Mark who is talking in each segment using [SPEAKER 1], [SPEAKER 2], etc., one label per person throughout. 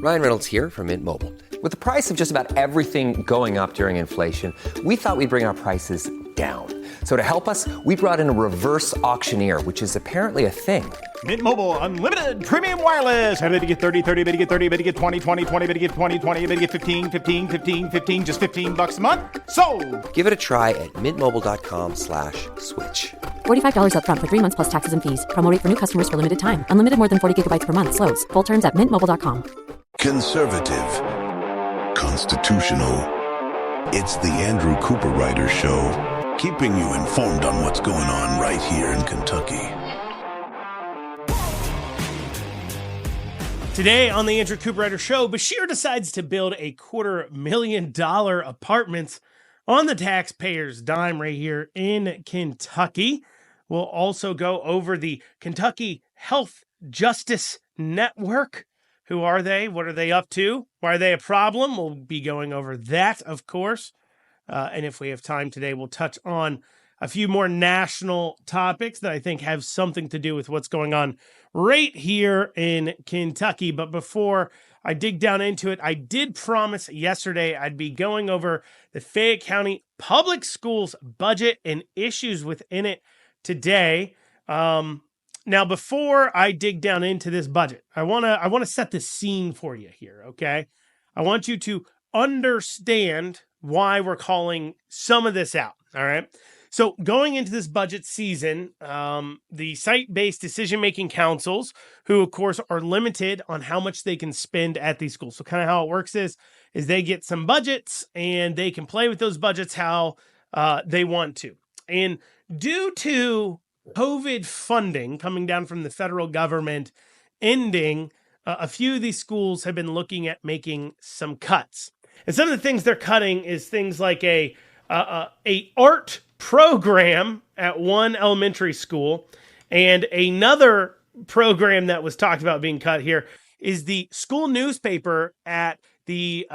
[SPEAKER 1] Ryan Reynolds here from Mint Mobile. With the price of just about everything going up during inflation, we thought we'd bring our prices down. So to help us, we brought in a reverse auctioneer, which is apparently a thing.
[SPEAKER 2] Mint Mobile Unlimited Premium Wireless. How to get 30, 30, bit to get 30, bit to get 20, 20, 20, bit to get 20, 20, bit to get 15, 15, 15, 15, just $15 a month? Sold!
[SPEAKER 1] Give it a try at mintmobile.com/switch.
[SPEAKER 3] $45 up front for 3 months plus taxes and fees. Promo rate for new customers for limited time. Unlimited more than 40 gigabytes per month. Slows full terms at mintmobile.com.
[SPEAKER 4] Conservative. Constitutional. It's the Andrew Cooperrider Show, keeping you informed on what's going on right here in Kentucky.
[SPEAKER 5] Today on the Andrew Cooperrider Show, Beshear decides to build a $250,000 apartments on the taxpayer's dime right here in Kentucky. We'll also go over the Kentucky Health Justice Network. Who are they? What are they up to? Why are they a problem? We'll be going over that, of course. And if we have time today, we'll touch on a few more national topics that I think have something to do with what's going on right here in Kentucky. But before I dig down into it, I did promise yesterday I'd be going over the Fayette County Public Schools budget and issues within it today. Now, before I dig down into this budget, I want to set the scene for you here, okay? I want you to understand why we're calling some of this out, all right? So going into this budget season, the site-based decision-making councils, who of course are limited on how much they can spend at these schools. So kind of how it works is they get some budgets and they can play with those budgets how they want to. And due to COVID funding coming down from the federal government ending, a few of these schools have been looking at making some cuts. And some of the things they're cutting is things like a art program at one elementary school, and another program that was talked about being cut here is the school newspaper at the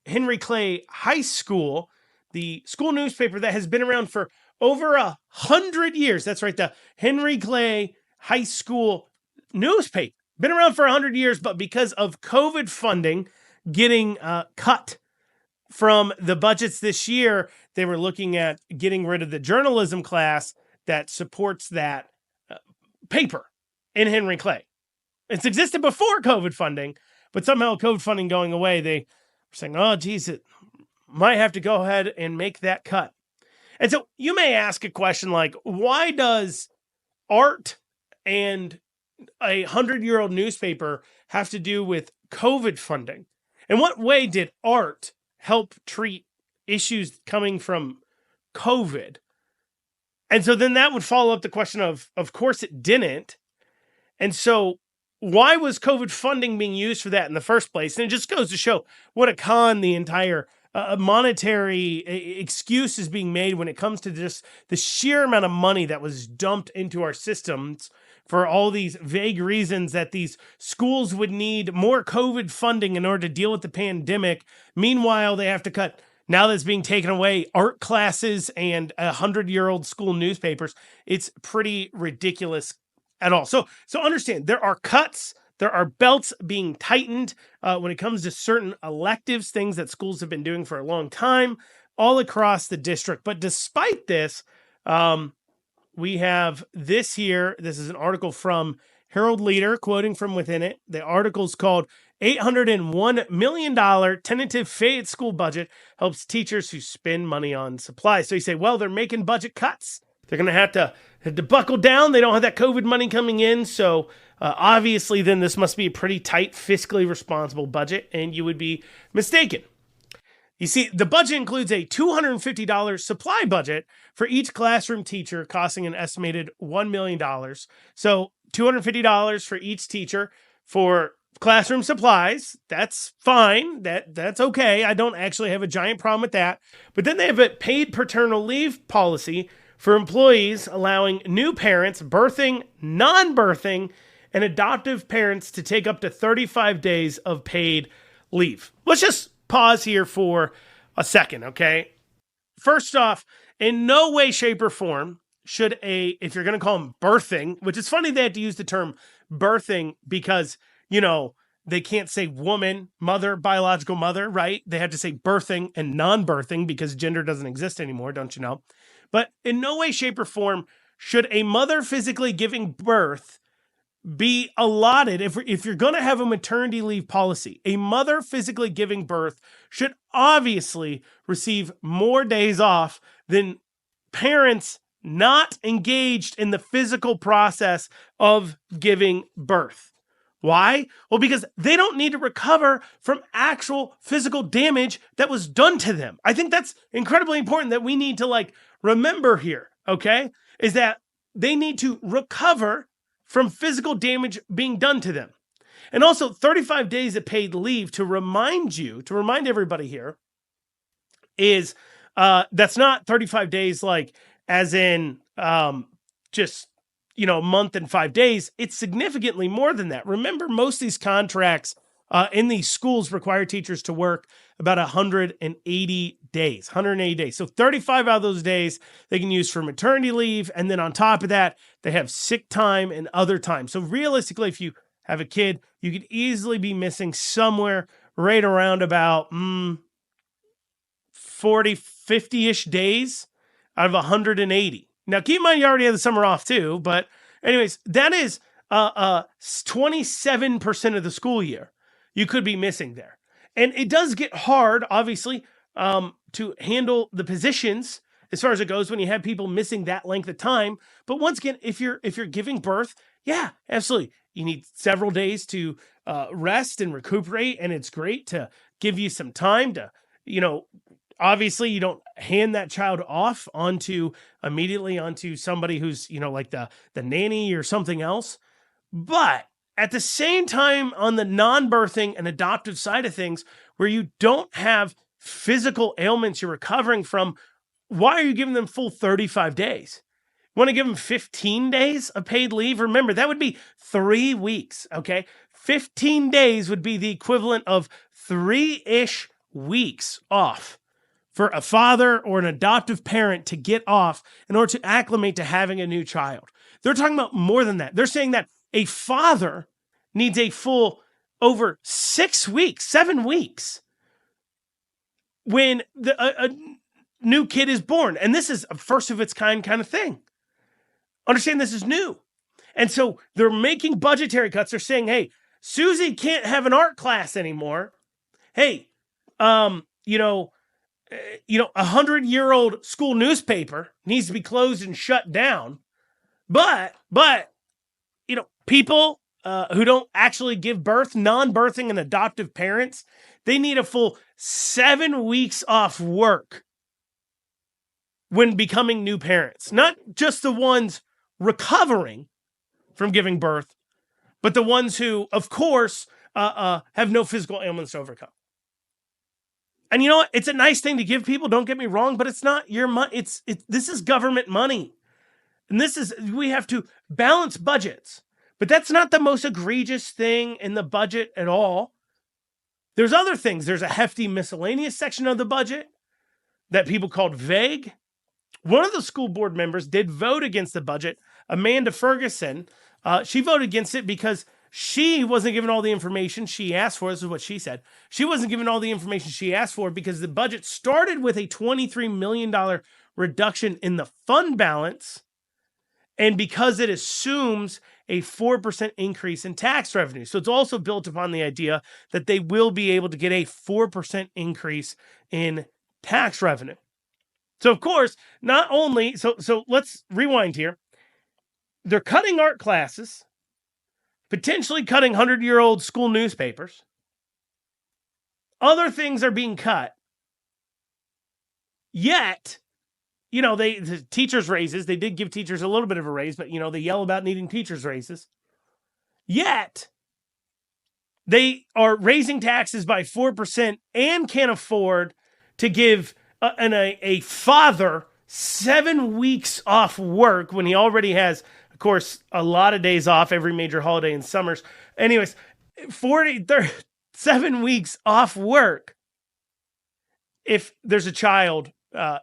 [SPEAKER 5] Henry Clay High School, the school newspaper that has been around for over 100 years. That's right, the Henry Clay High School newspaper. Been around for 100 years, but because of COVID funding getting cut from the budgets this year, they were looking at getting rid of the journalism class that supports that paper in Henry Clay. It's existed before COVID funding, but somehow COVID funding going away, they were saying, oh, geez, it might have to go ahead and make that cut. And so you may ask a question like, why does art and a 100-year-old newspaper have to do with COVID funding? In what way did art help treat issues coming from COVID? And so then that would follow up the question of course it didn't. And so why was COVID funding being used for that in the first place? And it just goes to show what a con the entire monetary excuse is being made when it comes to just the sheer amount of money that was dumped into our systems for all these vague reasons that these schools would need more COVID funding in order to deal with the pandemic. Meanwhile, they have to cut, now that's being taken away, art classes and 100-year-old school newspapers. It's pretty ridiculous at all. So understand, there are cuts. There are belts being tightened when it comes to certain electives, things that schools have been doing for a long time, all across the district. But despite this, we have this here. This is an article from Herald Leader, quoting from within it. The article's called $801 Million Tentative Fayette School Budget Helps Teachers Who Spend Money on Supplies. So you say, well, they're making budget cuts. They're going to have to buckle down. They don't have that COVID money coming in. So obviously, then this must be a pretty tight, fiscally responsible budget, and you would be mistaken. You see, the budget includes a $250 supply budget for each classroom teacher, costing an estimated $1 million. So $250 for each teacher for classroom supplies. That's fine. That's okay. I don't actually have a giant problem with that. But then they have a paid paternal leave policy for employees, allowing new parents, birthing, non-birthing, and adoptive parents to take up to 35 days of paid leave. Let's just pause here for a second, okay? First off, in no way, shape, or form should if you're going to call them birthing, which is funny they had to use the term birthing because, they can't say woman, mother, biological mother, right? They have to say birthing and non-birthing because gender doesn't exist anymore, don't you know? But in no way, shape, or form should a mother physically giving birth be allotted. If you're going to have a maternity leave policy, a mother physically giving birth should obviously receive more days off than parents not engaged in the physical process of giving birth. Why? Well, because they don't need to recover from actual physical damage that was done to them. I think that's incredibly important that we need to remember here, okay? Is that they need to recover from physical damage being done to them. And also 35 days of paid leave, to remind everybody here, is that's not 35 days as in just a month and 5 days. It's significantly more than that. Remember, most of these contracts in these schools require teachers to work about 180 days. So 35 out of those days they can use for maternity leave. And then on top of that, they have sick time and other time. So realistically, if you have a kid, you could easily be missing somewhere right around about 40, 50-ish days out of 180. Now, keep in mind, you already have the summer off too. But anyways, that is 27% of the school year you could be missing there. And it does get hard, obviously, to handle the positions as far as it goes when you have people missing that length of time. But once again, if you're giving birth, yeah, absolutely. You need several days to rest and recuperate. And it's great to give you some time to, obviously you don't hand that child off immediately onto somebody who's, like the nanny or something else. But at the same time, on the non-birthing and adoptive side of things, where you don't have physical ailments you're recovering from, why are you giving them full 35 days? You want to give them 15 days of paid leave? Remember, that would be 3 weeks, okay? 15 days would be the equivalent of 3-ish weeks off for a father or an adoptive parent to get off in order to acclimate to having a new child. They're talking about more than that. They're saying that a father needs a full over 6 weeks, 7 weeks when a new kid is born. And this is a first of its kind of thing. Understand, this is new. And so they're making budgetary cuts. They're saying, hey, Susie can't have an art class anymore. Hey, 100-year-old school newspaper needs to be closed and shut down. But people who don't actually give birth, non-birthing and adoptive parents, they need a full 7 weeks off work when becoming new parents. Not just the ones recovering from giving birth, but the ones who, of course, have no physical ailments to overcome. And you know what? It's a nice thing to give people, don't get me wrong, but it's not your money. This is government money. And we have to balance budgets. But that's not the most egregious thing in the budget at all. There's other things. There's a hefty miscellaneous section of the budget that people called vague. One of the school board members did vote against the budget, Amanda Ferguson. She voted against it because she wasn't given all the information she asked for. This is what she said. She wasn't given all the information she asked for because the budget started with a $23 million reduction in the fund balance, and because it assumes a 4% increase in tax revenue. So it's also built upon the idea that they will be able to get a 4% increase in tax revenue. So of course, not only, so let's rewind here. They're cutting art classes, potentially cutting 100-year-old school newspapers. Other things are being cut. Yet, the teachers' raises, they did give teachers a little bit of a raise, but, they yell about needing teachers' raises. Yet, they are raising taxes by 4% and can't afford to give a father 7 weeks off work when he already has, of course, a lot of days off every major holiday and summers. Anyways, 7 weeks off work if there's a child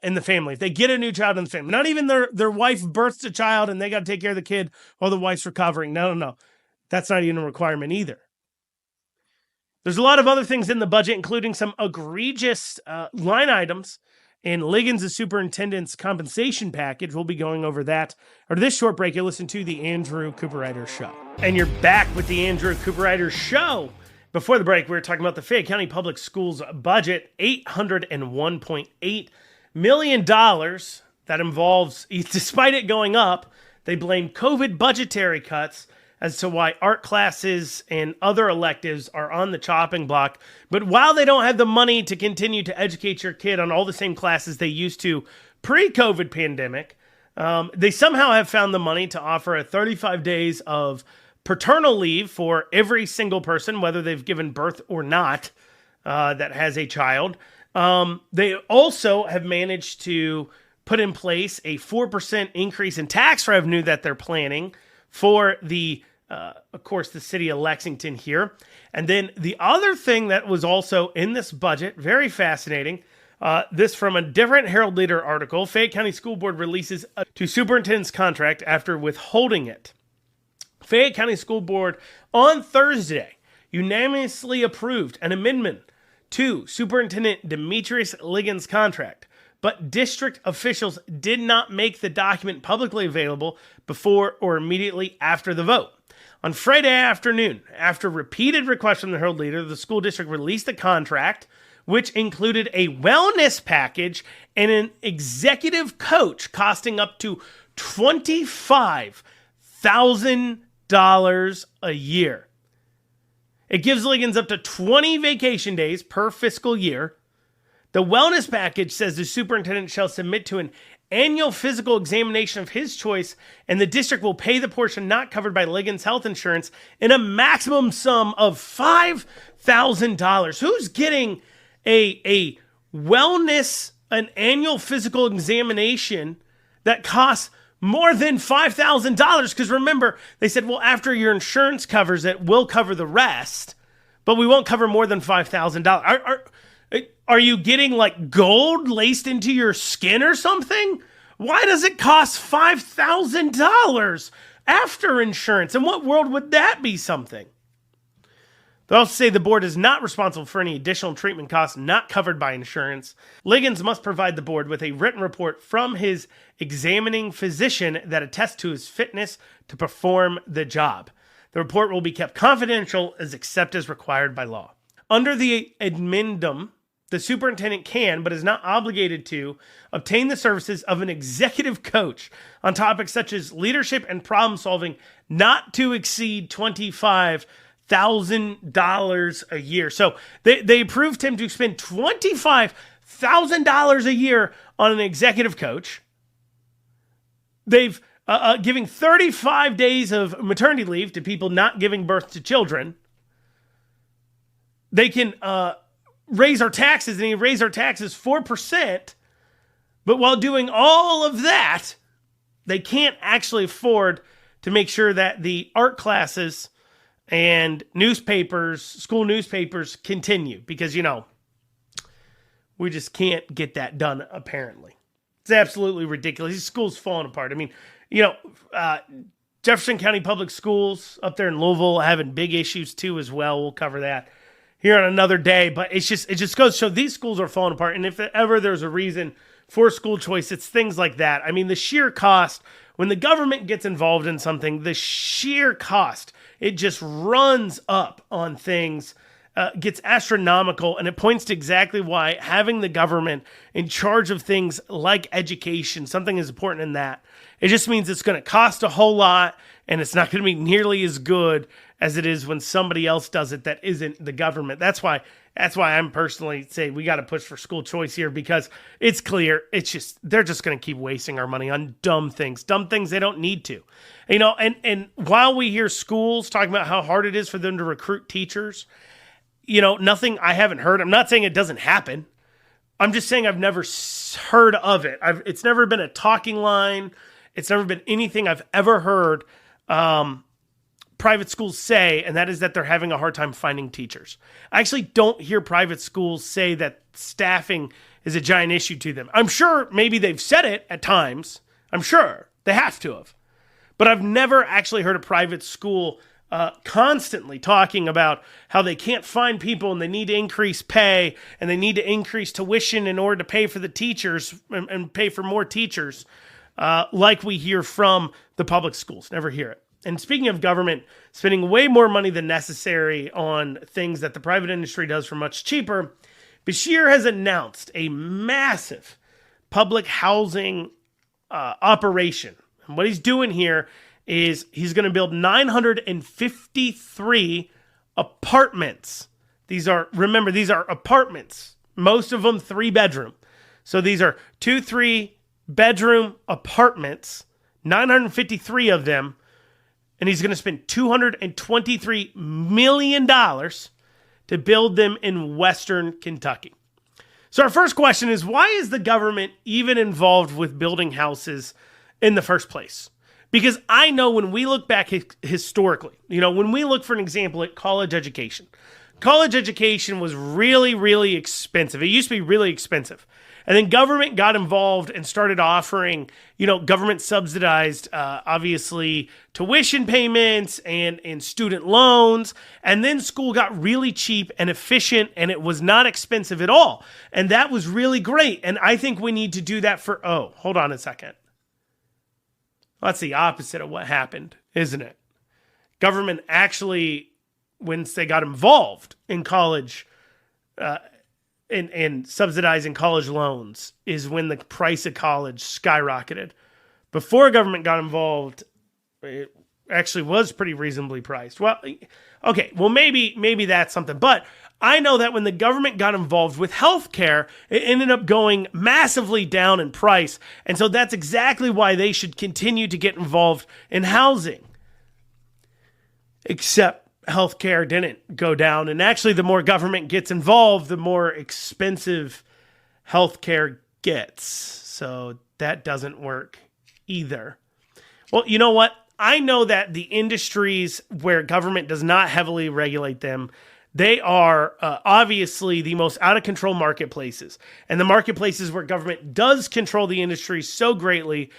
[SPEAKER 5] in the family. If they get a new child in the family, not even their wife births a child and they got to take care of the kid while the wife's recovering. No. That's not even a requirement either. There's a lot of other things in the budget, including some egregious line items in Liggins' superintendent's compensation package. We'll be going over that. Or this short break, you'll listen to the Andrew Cooperrider Show. And you're back with the Andrew Cooperrider Show. Before the break, we were talking about the Fayette County Public Schools budget, $801.8 million. That involves, despite it going up, they blame COVID budgetary cuts as to why art classes and other electives are on the chopping block. But while they don't have the money to continue to educate your kid on all the same classes they used to pre-COVID pandemic, they somehow have found the money to offer a 35 days of paternal leave for every single person, whether they've given birth or not, that has a child. They also have managed to put in place a 4% increase in tax revenue that they're planning for of course, the city of Lexington here. And then the other thing that was also in this budget, very fascinating, this from a different Herald Leader article, Fayette County School Board releases to superintendent's contract after withholding it. Fayette County School Board on Thursday unanimously approved an amendment to Superintendent Demetrius Liggins' contract, but district officials did not make the document publicly available before or immediately after the vote. On Friday afternoon, after repeated requests from the Herald Leader, the school district released the contract, which included a wellness package and an executive coach costing up to $25,000 a year. It gives Liggins up to 20 vacation days per fiscal year. The wellness package says the superintendent shall submit to an annual physical examination of his choice, and the district will pay the portion not covered by Liggins' health insurance in a maximum sum of $5,000. Who's getting a wellness, an annual physical examination that costs more than $5,000? Because remember, they said, well, after your insurance covers it, we'll cover the rest, but we won't cover more than $5,000. Are you getting like gold laced into your skin or something? Why does it cost $5,000 after insurance? In what world would that be something? They also say the board is not responsible for any additional treatment costs not covered by insurance. Liggins must provide the board with a written report from his examining physician that attests to his fitness to perform the job. The report will be kept confidential except as required by law. Under the addendum, the superintendent can, but is not obligated to, obtain the services of an executive coach on topics such as leadership and problem solving not to exceed $25,000 a year. So they approved him to spend $25,000 a year on an executive coach. They've giving 35 days of maternity leave to people not giving birth to children. They can raise our taxes, and he raised our taxes 4%. But while doing all of that, they can't actually afford to make sure that the art classes and newspapers, school newspapers, continue. Because, we just can't get that done, apparently. It's absolutely ridiculous. These schools falling apart. I mean, Jefferson County Public Schools up there in Louisville having big issues too as well. We'll cover that here on another day, but it just goes to show these schools are falling apart. And if ever there's a reason for school choice, it's things like that. I mean, the sheer cost, when the government gets involved in something, the sheer cost, it just runs up on things, gets astronomical, and it points to exactly why having the government in charge of things like education, something as important in that, it just means it's going to cost a whole lot, and it's not going to be nearly as good as it is when somebody else does it that isn't the government. That's why I'm personally saying we got to push for school choice here, because it's clear they're just going to keep wasting our money on dumb things they don't need to. And while we hear schools talking about how hard it is for them to recruit teachers, nothing I haven't heard. I'm not saying it doesn't happen. I'm just saying I've never heard of it. It's never been a talking line. It's never been anything I've ever heard private schools say, and that is that they're having a hard time finding teachers. I actually don't hear private schools say that staffing is a giant issue to them. I'm sure maybe they've said it at times. I'm sure they have to have. But I've never actually heard a private school constantly talking about how they can't find people and they need to increase pay and they need to increase tuition in order to pay for the teachers and pay for more teachers, like we hear from the public schools. Never hear it. And speaking of government spending way more money than necessary on things that the private industry does for much cheaper, Beshear has announced a massive public housing operation. And what he's doing here is he's going to build 953 apartments. These are apartments, most of them 3-bedroom. So these are 2-3-bedroom apartments, 953 of them, and he's going to spend $223 million to build them in Western Kentucky. So our first question is, why is the government even involved with building houses in the first place? Because I know when we look back historically, when we look for an example at college education was really, really expensive. It used to be really expensive. And then government got involved and started offering, government subsidized, obviously, tuition payments and student loans. And then school got really cheap and efficient, and it was not expensive at all. And that was really great. And I think we need to do that hold on a second. That's the opposite of what happened, isn't it? Government actually, once they got involved in college, and subsidizing college loans, is when the price of college skyrocketed. Before government got involved, it actually was pretty reasonably priced. Well, okay, well maybe that's something. But I know that when the government got involved with healthcare, it ended up going massively down in price. And so that's exactly why they should continue to get involved in housing. Except healthcare didn't go down. And actually, the more government gets involved, the more expensive healthcare gets. So that doesn't work either. Well, you know what? I know that the industries where government does not heavily regulate them, they are obviously the most out of control marketplaces. And the marketplaces where government does control the industry so greatly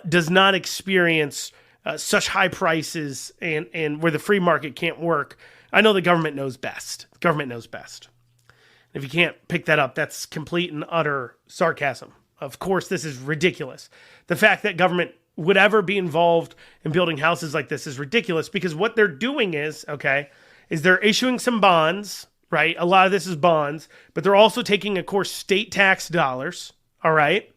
[SPEAKER 5] does not experience such high prices and where the free market can't work. I know the government knows best. The government knows best. If you can't pick that up, that's complete and utter sarcasm. Of course, this is ridiculous. The fact that government would ever be involved in building houses like this is ridiculous, because what they're doing is they're issuing some bonds, right? A lot of this is bonds, but they're also taking, of course, state tax dollars, all right?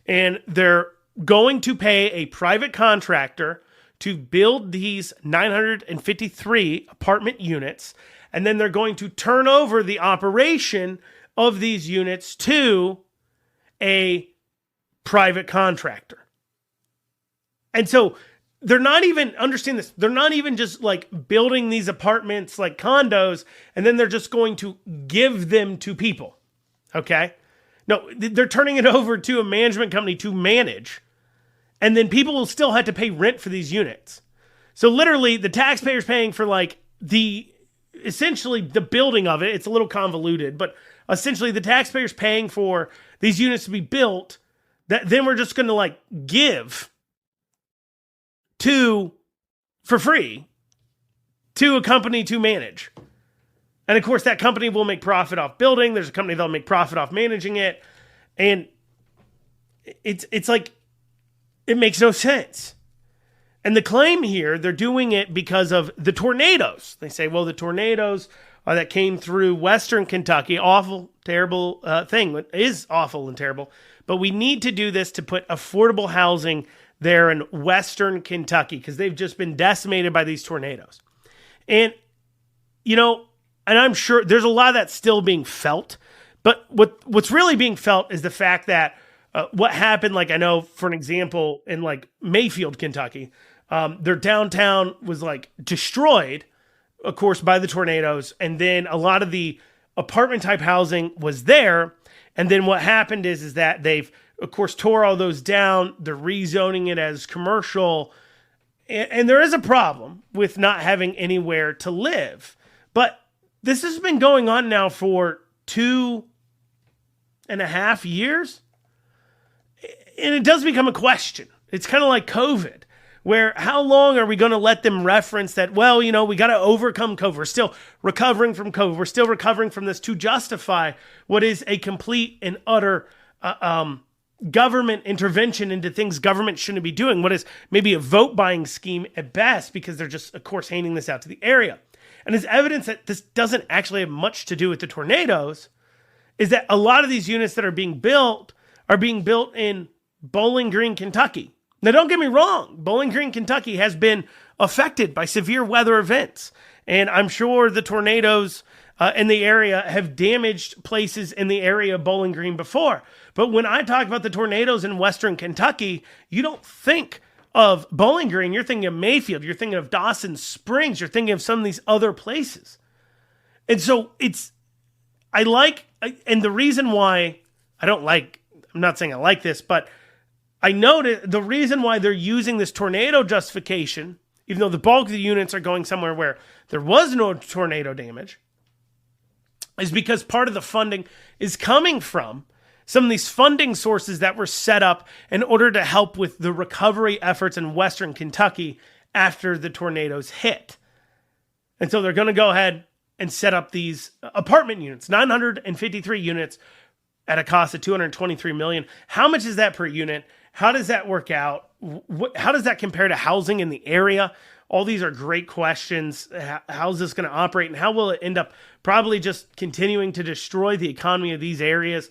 [SPEAKER 5] And they're going to pay a private contractor to build these 953 apartment units, and then they're going to turn over the operation of these units to a private contractor. And so they're not even, understand this, they're not even just like building these apartments like condos, and then they're just going to give them to people, okay? No, they're turning it over to a management company to manage. And then people will still have to pay rent for these units. So literally the taxpayer's paying for essentially the building of it. It's a little convoluted, but essentially the taxpayer's paying for these units to be built that then we're just going to give for free to a company to manage. And of course that company will make profit off building. There's a company that'll make profit off managing it. And it's like, it makes no sense. And the claim here, they're doing it because of the tornadoes. They say, well, the tornadoes that came through Western Kentucky, awful, terrible thing. It is awful and terrible. But we need to do this to put affordable housing there in Western Kentucky because they've just been decimated by these tornadoes. And, and I'm sure there's a lot of that still being felt. But what's really being felt is the fact that what happened, I know, for an example, in Mayfield, Kentucky, their downtown was destroyed, of course, by the tornadoes. And then a lot of the apartment type housing was there. And then what happened is that they've, of course, tore all those down. They're rezoning it as commercial. And there is a problem with not having anywhere to live. But this has been going on now for 2.5 years. And it does become a question. It's kind of like COVID, where how long are we going to let them reference that, well, we got to overcome COVID. We're still recovering from COVID. We're still recovering from this to justify what is a complete and utter government intervention into things government shouldn't be doing. What is maybe a vote buying scheme at best, because they're just, of course, handing this out to the area. And as evidence that this doesn't actually have much to do with the tornadoes is that a lot of these units that are being built in Bowling Green, Kentucky. Now, don't get me wrong. Bowling Green, Kentucky has been affected by severe weather events. And I'm sure the tornadoes in the area have damaged places in the area of Bowling Green before. But when I talk about the tornadoes in Western Kentucky, you don't think of Bowling Green. You're thinking of Mayfield. You're thinking of Dawson Springs. You're thinking of some of these other places. And so and the reason why I'm not saying I like this, but I noted the reason why they're using this tornado justification, even though the bulk of the units are going somewhere where there was no tornado damage, is because part of the funding is coming from some of these funding sources that were set up in order to help with the recovery efforts in Western Kentucky after the tornadoes hit. And so they're going to go ahead and set up these apartment units, 953 units at a cost of $223 million. How much is that per unit? How does that work out? How does that compare to housing in the area? All these are great questions. How's this going to operate, and how will it end up probably just continuing to destroy the economy of these areas?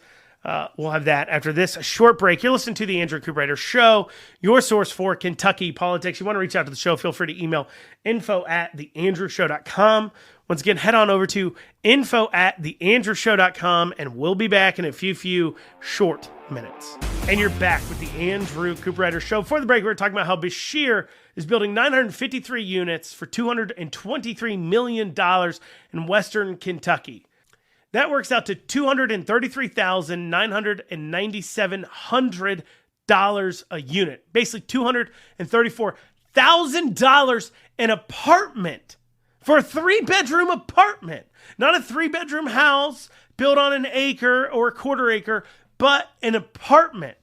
[SPEAKER 5] We'll have that after this short break. You're listening to the Andrew Cooperrider Show, your source for Kentucky politics. You want to reach out to the show, feel free to email info@theandrewshow.com. Once again, head on over to info@theandrewshow.com, and we'll be back in a few short minutes. And you're back with the Andrew Cooperrider Show. For the break, we were talking about how Beshear is building 953 units for $223 million in Western Kentucky. That works out to $233,997 a unit. Basically $234,000 an apartment for a 3-bedroom apartment. Not a 3-bedroom house built on an acre or a quarter acre, but an apartment.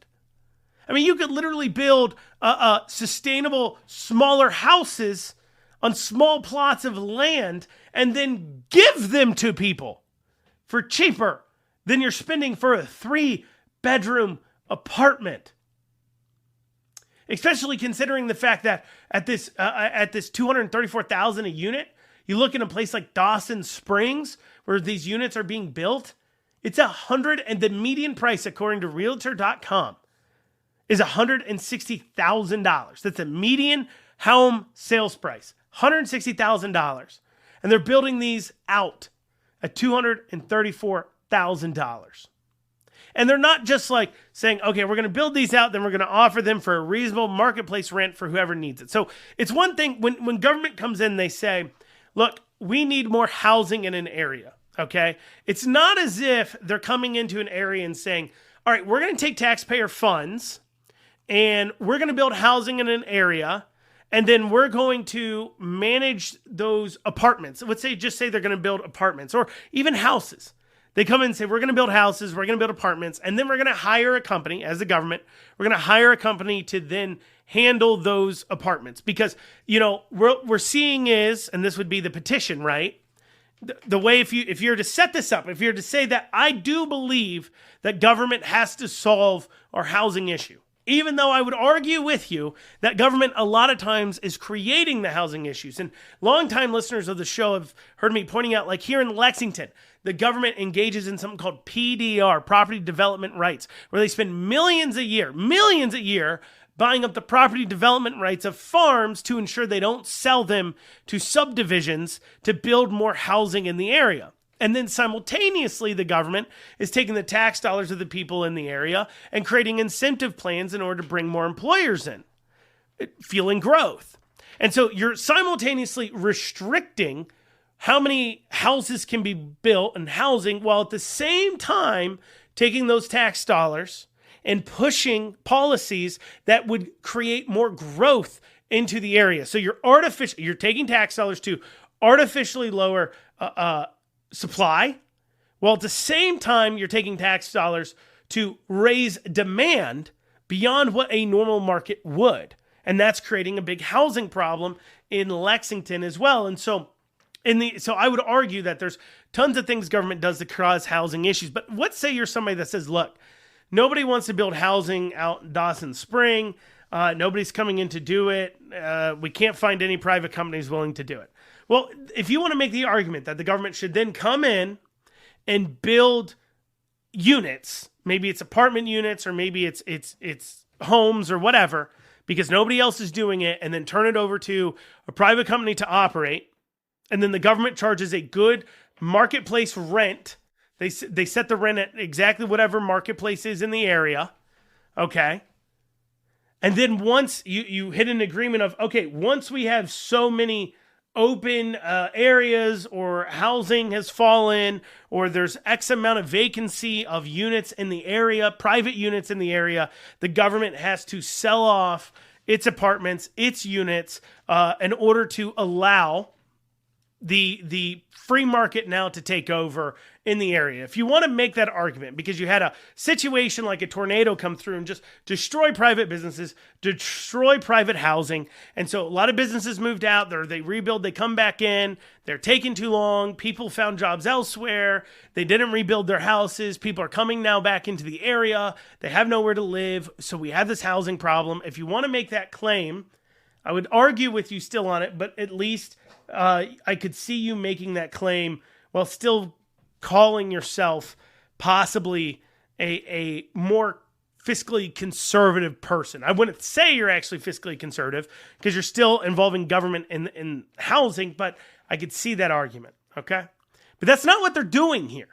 [SPEAKER 5] I mean, you could literally build sustainable, smaller houses on small plots of land and then give them to people for cheaper than you're spending for a 3-bedroom apartment. Especially considering the fact that at this $234,000 a unit, you look in a place like Dawson Springs where these units are being built, it's $100, and the median price according to Realtor.com is $160,000. That's a median home sales price, $160,000, and they're building these out at $234,000. And they're not just like saying, okay, we're going to build these out, then we're going to offer them for a reasonable marketplace rent for whoever needs it. So it's one thing when government comes in, they say, look, we need more housing in an area, okay? It's not as if they're coming into an area and saying, all right, we're going to take taxpayer funds and we're going to build housing in an area, and then we're going to manage those apartments. Let's say, just say they're going to build apartments or even houses. They come in and say, we're going to build houses, we're going to build apartments, and then we're going to hire a company as the government. We're going to hire a company to then handle those apartments. Because, what we're seeing is, and this would be the petition, right? The way, if you're to set this up, if you're to say that I do believe that government has to solve our housing issue, even though I would argue with you that government a lot of times is creating the housing issues. And longtime listeners of the show have heard me pointing out, like here in Lexington, the government engages in something called PDR, property development rights, where they spend millions a year, buying up the property development rights of farms to ensure they don't sell them to subdivisions to build more housing in the area. And then simultaneously, the government is taking the tax dollars of the people in the area and creating incentive plans in order to bring more employers in, fueling growth. And so you're simultaneously restricting how many houses can be built and housing, while at the same time taking those tax dollars and pushing policies that would create more growth into the area. So you're taking tax dollars to artificially lower supply, while at the same time you're taking tax dollars to raise demand beyond what a normal market would. And that's creating a big housing problem in Lexington as well. And so I would argue that there's tons of things government does to cause housing issues. But let's say you're somebody that says, look, nobody wants to build housing out in Dawson Spring. Nobody's coming in to do it. We can't find any private companies willing to do it. Well, if you want to make the argument that the government should then come in and build units, maybe it's apartment units or maybe it's homes or whatever, because nobody else is doing it, and then turn it over to a private company to operate, and then the government charges a good marketplace rent. They set the rent at exactly whatever marketplace is in the area, okay? And then once you hit an agreement of, okay, once we have so many open areas or housing has fallen or there's X amount of vacancy of units in the area, private units in the area, the government has to sell off its apartments, its units in order to allow the free market now to take over in the area. If you want to make that argument, because you had a situation like a tornado come through and just destroy private businesses, destroy private housing, and so a lot of businesses moved out, they rebuild, they come back in, they're taking too long, people found jobs elsewhere, they didn't rebuild their houses, people are coming now back into the area, they have nowhere to live, so we have this housing problem. If you want to make that claim, I would argue with you still on it, but at least I could see you making that claim while still calling yourself possibly a more fiscally conservative person. I wouldn't say you're actually fiscally conservative because you're still involving government in housing, but I could see that argument, okay? But that's not what they're doing here.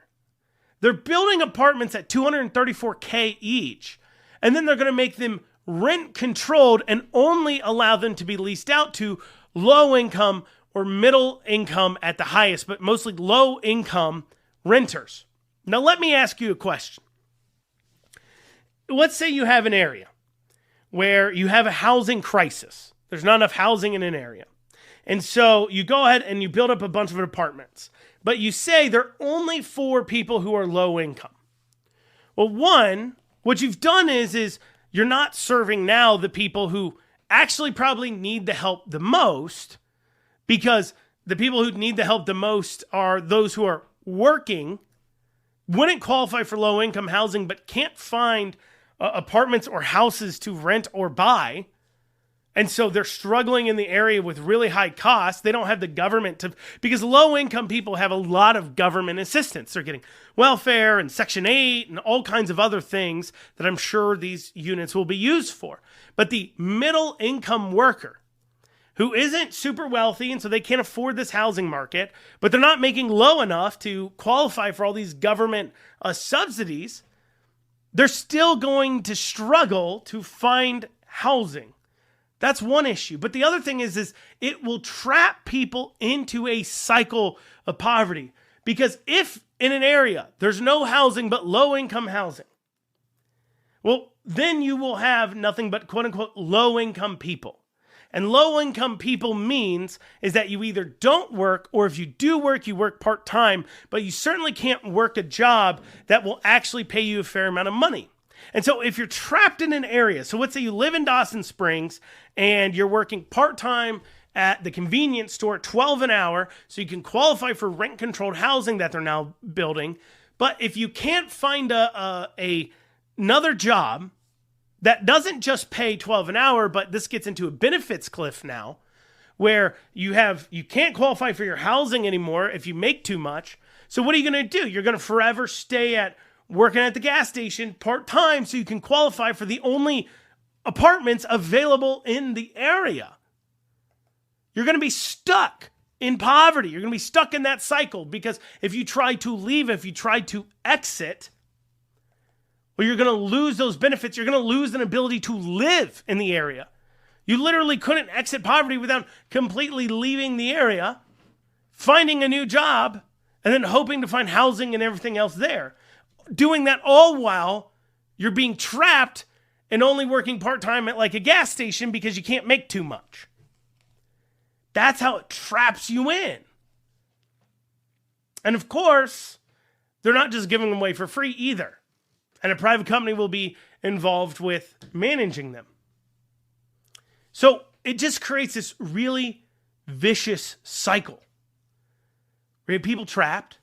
[SPEAKER 5] They're building apartments at $234K each, and then they're going to make them rent controlled and only allow them to be leased out to low income or middle income at the highest, but mostly low income renters. Now, let me ask you a question. Let's say you have an area where you have a housing crisis. There's not enough housing in an area. And so you go ahead and you build up a bunch of apartments, but you say they're only for people who are low income. Well, one, what you've done is you're not serving now the people who actually probably need the help the most, because the people who need the help the most are those who are working, wouldn't qualify for low income housing, but can't find apartments or houses to rent or buy. And so they're struggling in the area with really high costs. They don't have the government to, because low income people have a lot of government assistance. They're getting welfare and Section 8 and all kinds of other things that I'm sure these units will be used for. But the middle income worker who isn't super wealthy and so they can't afford this housing market, but they're not making low enough to qualify for all these government subsidies, they're still going to struggle to find housing. That's one issue. But the other thing is it will trap people into a cycle of poverty. Because if in an area there's no housing but low income housing, well, then you will have nothing but quote unquote low income people. And low income people means is that you either don't work, or if you do work, you work part-time, but you certainly can't work a job that will actually pay you a fair amount of money. And so if you're trapped in an area, so let's say you live in Dawson Springs and you're working part-time at the convenience store, $12 an hour, so you can qualify for rent-controlled housing that they're now building. But if you can't find another job that doesn't just pay $12 an hour, but this gets into a benefits cliff now, where you can't qualify for your housing anymore if you make too much. So what are you going to do? You're going to forever stay at working at the gas station part-time so you can qualify for the only apartments available in the area. You're going to be stuck in poverty. You're going to be stuck in that cycle, because if you try to leave, if you try to exit, well, you're going to lose those benefits. You're going to lose an ability to live in the area. You literally couldn't exit poverty without completely leaving the area, finding a new job, and then hoping to find housing and everything else there. Doing that all while you're being trapped and only working part-time at like a gas station because you can't make too much. That's how it traps you in. And of course, they're not just giving them away for free either. And a private company will be involved with managing them. So it just creates this really vicious cycle. We have people trapped.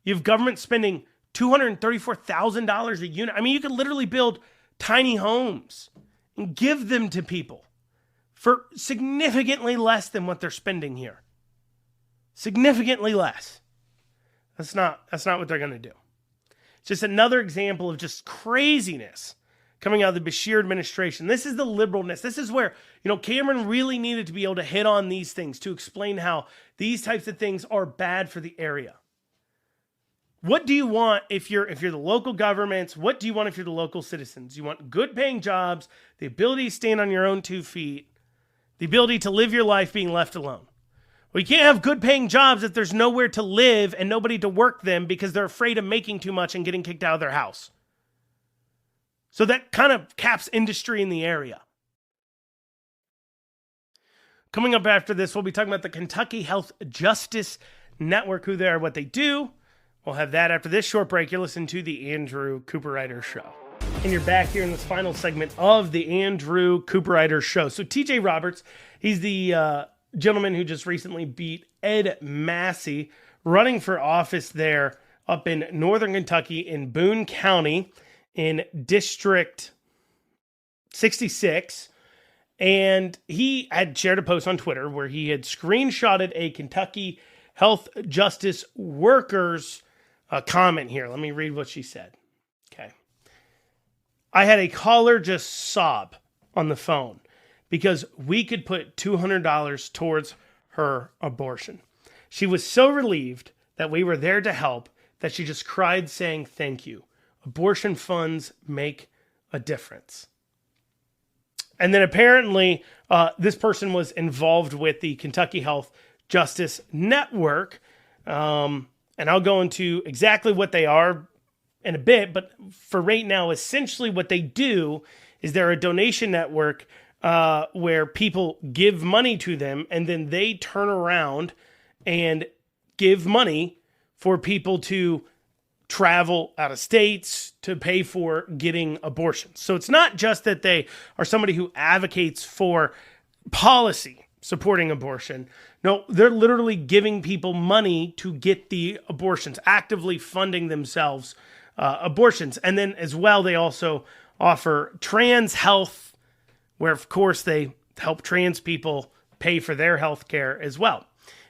[SPEAKER 5] You have government spending $234,000 a unit. I mean, you could literally build tiny homes and give them to people for significantly less than what they're spending here. Significantly less. That's not what they're going to do. It's just another example of just craziness coming out of the Beshear administration. This is the liberalness. This is where, Cameron really needed to be able to hit on these things to explain how these types of things are bad for the area. What do you want if you're the local governments? What do you want if you're the local citizens? You want good paying jobs, the ability to stand on your own 2 feet, the ability to live your life being left alone. Well, you can't have good paying jobs if there's nowhere to live and nobody to work them because they're afraid of making too much and getting kicked out of their house. So that kind of caps industry in the area. Coming up after this, we'll be talking about the Kentucky Health Justice Network, who they are, what they do. We'll have that after this short break. You're listening to the Andrew Cooperrider Show. And you're back here in this final segment of the Andrew Cooperrider Show. So TJ Roberts, he's the gentleman who just recently beat Ed Massey, running for office there up in northern Kentucky in Boone County in District 66. And he had shared a post on Twitter where he had screenshotted a Kentucky Health Justice Workers comment here. Let me read what she said. Okay. I had a caller just sob on the phone because we could put $200 towards her abortion. She was so relieved that we were there to help that she just cried saying thank you. Abortion funds make a difference. And then apparently this person was involved with the Kentucky Health Justice Network. And I'll go into exactly what they are in a bit. But for right now, essentially what they do is they're a donation network where people give money to them. And then they turn around and give money for people to travel out of states to pay for getting abortions. So it's not just that they are somebody who advocates for policy supporting abortion. No, they're literally giving people money to get the abortions, actively funding themselves abortions. And then as well, they also offer trans health, where of course they help trans people pay for their health care as well.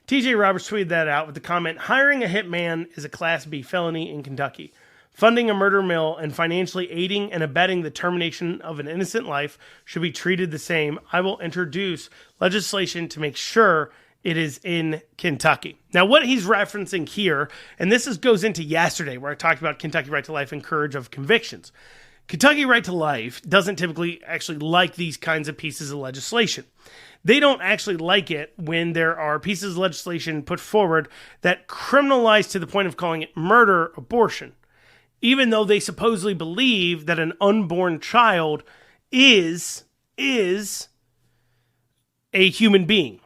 [SPEAKER 5] TJ Roberts tweeted that out with the comment, hiring a hitman is a Class B felony in Kentucky. Funding a murder mill and financially aiding and abetting the termination of an innocent life should be treated the same. I will introduce legislation to make sure it is in Kentucky. Now, what he's referencing here, and this goes into yesterday where I talked about Kentucky Right to Life and courage of convictions. Kentucky Right to Life doesn't typically actually like these kinds of pieces of legislation. They don't actually like it when there are pieces of legislation put forward that criminalize to the point of calling it murder abortion, even though they supposedly believe that an unborn child is a human being.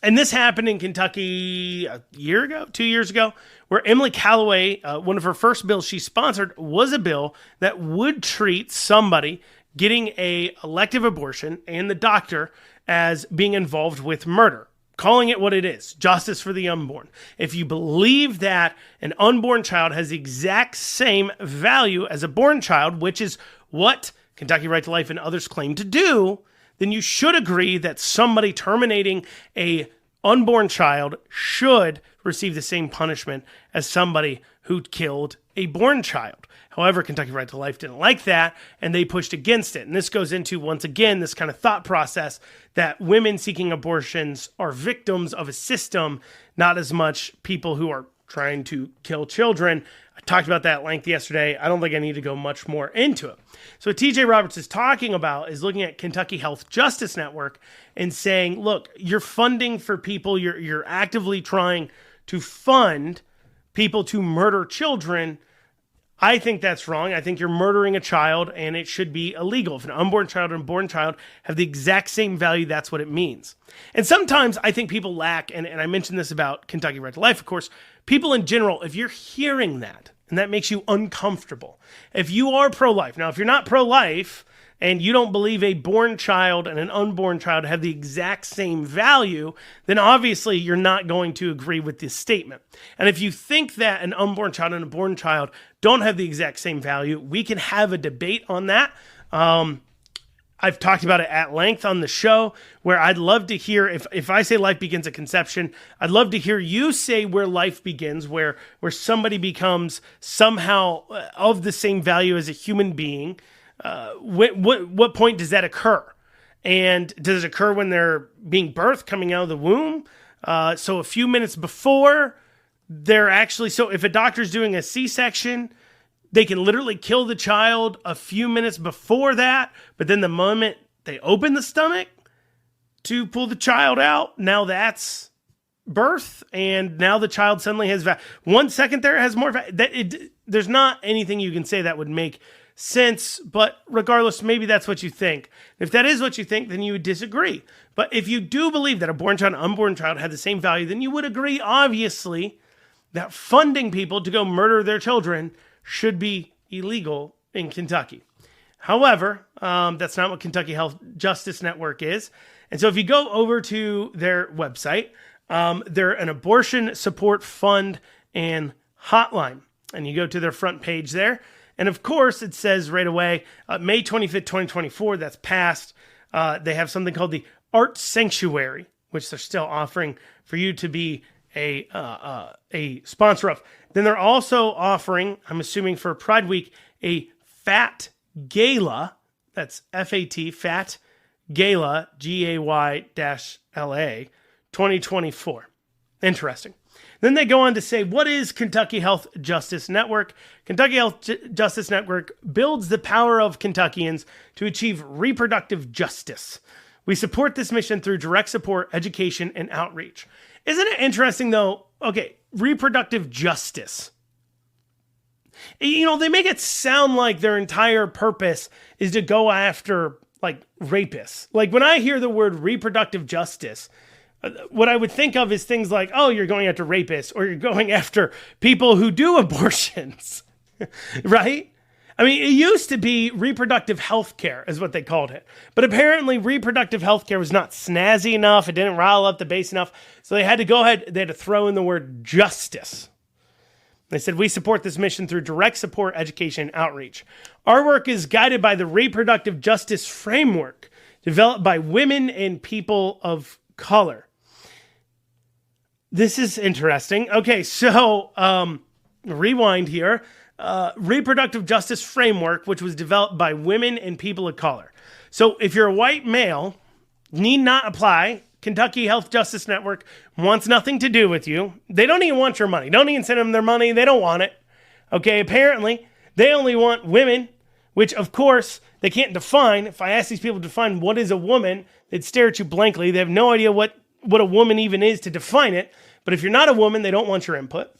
[SPEAKER 5] And this happened in Kentucky a year ago, 2 years ago, where Emily Calloway, one of her first bills she sponsored was a bill that would treat somebody getting a elective abortion and the doctor as being involved with murder, calling it what it is, justice for the unborn. If you believe that an unborn child has the exact same value as a born child, which is what Kentucky Right to Life and others claim to do, then you should agree that somebody terminating a unborn child should receive the same punishment as somebody who killed a born child. However, Kentucky Right to Life didn't like that, and they pushed against it. And this goes into, once again, this kind of thought process that women seeking abortions are victims of a system, not as much people who are trying to kill children. I talked about that at length yesterday. I don't think I need to go much more into it. So what TJ Roberts is talking about is looking at Kentucky Health Justice Network and saying, look, you're funding for people, you're actively trying to fund people to murder children. I think that's wrong. I think you're murdering a child and it should be illegal. If an unborn child and a born child have the exact same value, that's what it means. And sometimes I think people lack, and I mentioned this about Kentucky Right to Life, of course, people in general, if you're hearing that and that makes you uncomfortable, if you are pro-life, now if you're not pro-life, and you don't believe a born child and an unborn child have the exact same value, then obviously you're not going to agree with this statement. And if you think that an unborn child and a born child don't have the exact same value, we can have a debate on that. I've talked about it at length on the show, where I'd love to hear, if I say life begins at conception, I'd love to hear you say where life begins, where somebody becomes somehow of the same value as a human being. What point does that occur? And does it occur when they're being birthed, coming out of the womb? So a few minutes before they're actually, so if a doctor's doing a C-section, they can literally kill the child a few minutes before that, but then the moment they open the stomach to pull the child out, now that's birth, and now the child suddenly has 1 second there has more there's not anything you can say that would make sense, but regardless, maybe that's what you think. If that is what you think, then you would disagree. But if you do believe that a born child and unborn child have the same value, then you would agree, obviously, that funding people to go murder their children should be illegal in Kentucky. However, that's not what Kentucky Health Justice Network is. And so if you go over to their website, they're an abortion support fund and hotline. And you go to their front page there. And of course, it says right away, May 25th, 2024, that's passed. They have something called the Art Sanctuary, which they're still offering for you to be a sponsor of. Then they're also offering, I'm assuming for Pride Week, a Fat Gala. That's F-A-T, Fat Gala, G-A-Y-L-A, 2024. Interesting. Then they go on to say, what is Kentucky Health Justice Network? Kentucky Health Justice Network builds the power of Kentuckians to achieve reproductive justice. We support this mission through direct support, education, and outreach. Isn't it interesting, though? Okay, reproductive justice. You know, they make it sound like their entire purpose is to go after, like, rapists. Like, when I hear the word reproductive justice, what I would think of is things like, oh, you're going after rapists, or you're going after people who do abortions, right? I mean, it used to be reproductive health care is what they called it. But apparently reproductive health care was not snazzy enough. It didn't rile up the base enough. So they had to go ahead, they had to throw in the word justice. They said, we support this mission through direct support, education, and outreach. Our work is guided by the reproductive justice framework developed by women and people of color. This is interesting. Okay, so rewind here. Reproductive justice framework, which was developed by women and people of color. So if you're a white male, need not apply. Kentucky Health Justice Network wants nothing to do with you. They don't even want your money. Don't even send them their money. They don't want it. Okay, apparently, they only want women, which, of course, they can't define. If I ask these people to define what is a woman, they'd stare at you blankly. They have no idea what a woman even is to define it. But if you're not a woman, they don't want your input.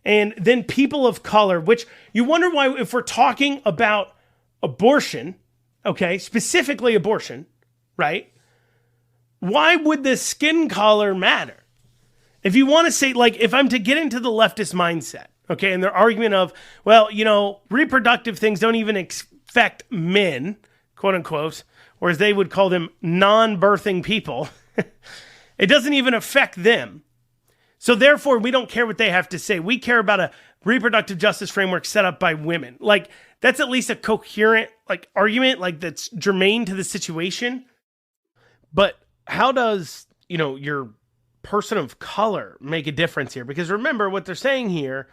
[SPEAKER 5] And then people of color, which you wonder why, if we're talking about abortion, okay, specifically abortion, right? Why would the skin color matter? If you want to say, like, if I'm to get into the leftist mindset, okay, and their argument of, well, you know, reproductive things don't even affect men, quote unquote, or as they would call them, non-birthing people. It doesn't even affect them. So therefore, we don't care what they have to say. We care about a reproductive justice framework set up by women. Like, that's at least a coherent, like, argument, like, that's germane to the situation. But how does, you know, your person of color make a difference here? Because remember, what they're saying here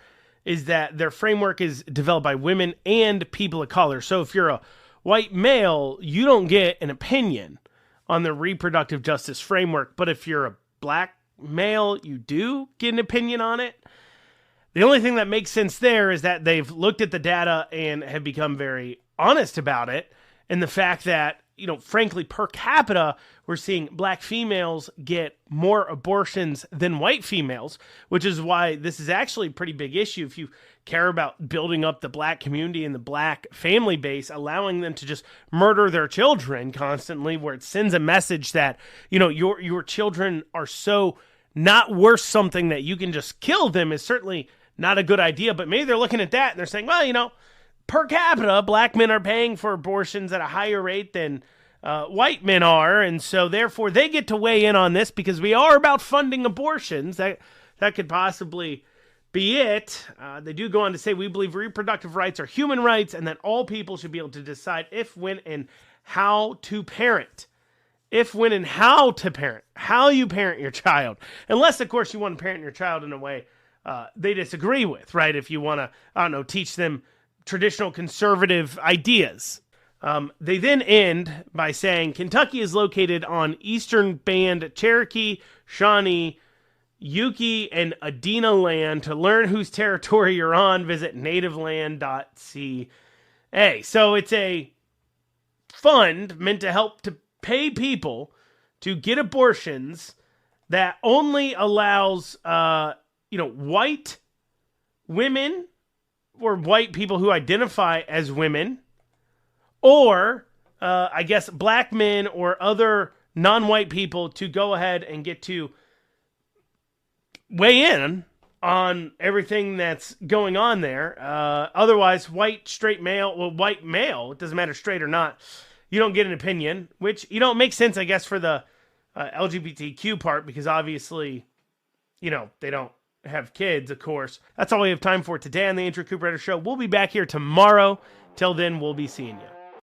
[SPEAKER 5] is that their framework is developed by women and people of color. So if you're a white male, you don't get an opinion on the reproductive justice framework. But if you're a black male, you do get an opinion on it. The only thing that makes sense there is that they've looked at the data and have become very honest about it. And the fact that, you know, frankly, per capita, we're seeing black females get more abortions than white females, which is why this is actually a pretty big issue. If you care about building up the black community and the black family base, allowing them to just murder their children constantly, where it sends a message that, you know, your children are so not worth something that you can just kill them, is certainly not a good idea. But maybe they're looking at that and they're saying, well, you know, per capita, black men are paying for abortions at a higher rate than white men are, and so therefore they get to weigh in on this because we are about funding abortions. That could possibly be it. They do go on to say, we believe reproductive rights are human rights and that all people should be able to decide if, when, and how to parent. If, when, and how to parent. How you parent your child. Unless, of course, you want to parent your child in a way they disagree with, right? If you want to, I don't know, teach them traditional conservative ideas. They then end by saying, Kentucky is located on Eastern Band Cherokee, Shawnee, Yuki, and Adena land. To learn whose territory you're on, visit nativeland.ca. So it's a fund meant to help to pay people to get abortions that only allows, white women or white people who identify as women, or I guess black men or other non-white people to go ahead and get to weigh in on everything that's going on there. Otherwise, white male, it doesn't matter straight or not, you don't get an opinion, which, makes sense, I guess, for the LGBTQ part, because obviously, they don't have kids, of course. That's all we have time for today on the Andrew Cooperrider Show. We'll be back here tomorrow. Till then, we'll be seeing you.